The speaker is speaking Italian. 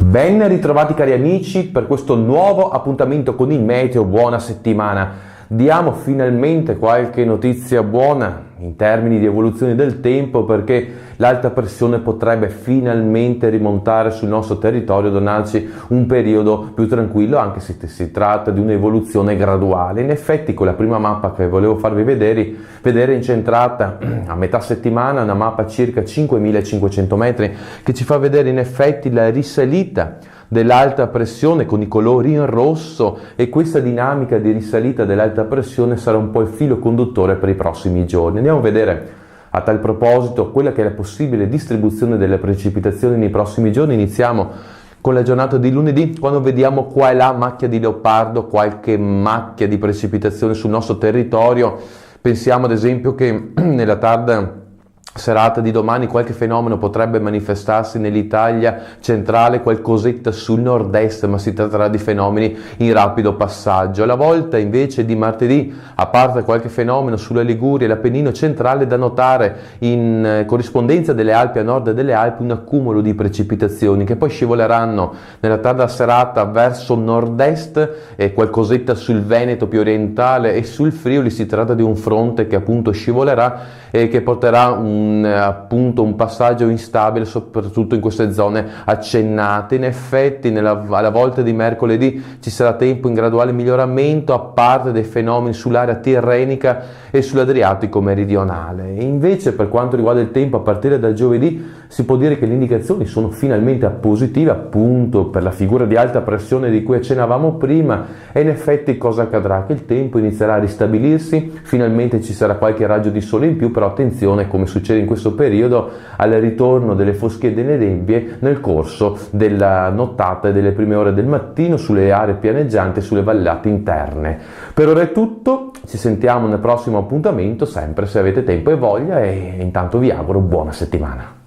Ben ritrovati cari amici per questo nuovo appuntamento con il meteo. Buona settimana. Diamo finalmente qualche notizia buona in termini di evoluzione del tempo, perché l'alta pressione potrebbe finalmente rimontare sul nostro territorio, donarci un periodo più tranquillo, anche se si tratta di un'evoluzione graduale. In effetti, con la prima mappa che volevo farvi vedere incentrata a metà settimana, una mappa circa 5.500 metri che ci fa vedere in effetti la risalita dell'alta pressione con i colori in rosso, e questa dinamica di risalita dell'alta pressione sarà un po' il filo conduttore per i prossimi giorni. Andiamo a vedere a tal proposito quella che è la possibile distribuzione delle precipitazioni nei prossimi giorni. Iniziamo con la giornata di lunedì, quando vediamo qua e là macchia di leopardo, qualche macchia di precipitazione sul nostro territorio. Pensiamo ad esempio che nella tarda serata di domani qualche fenomeno potrebbe manifestarsi nell'Italia centrale, qualcosetta sul nord-est, ma si tratterà di fenomeni in rapido passaggio. Alla volta invece di martedì, a parte qualche fenomeno sulla Liguria e l'Appennino centrale, da notare in corrispondenza delle Alpi a nord delle Alpi un accumulo di precipitazioni che poi scivoleranno nella tarda serata verso nord-est, e qualcosetta sul Veneto più orientale e sul Friuli. Si tratta di un fronte che appunto scivolerà e che porterà un passaggio instabile soprattutto in queste zone accennate. In effetti alla volta di mercoledì ci sarà tempo in graduale miglioramento, a parte dei fenomeni sull'area tirrenica e sull'Adriatico meridionale. E invece, per quanto riguarda il tempo, a partire da giovedì si può dire che le indicazioni sono finalmente positive, appunto per la figura di alta pressione di cui accennavamo prima. E in effetti cosa accadrà? Che il tempo inizierà a ristabilirsi, finalmente ci sarà qualche raggio di sole in più, però attenzione, come succede in questo periodo, al ritorno delle foschie e delle nebbie nel corso della nottata e delle prime ore del mattino sulle aree pianeggianti e sulle vallate interne. Per ora è tutto, ci sentiamo nel prossimo appuntamento, sempre se avete tempo e voglia, e intanto vi auguro buona settimana.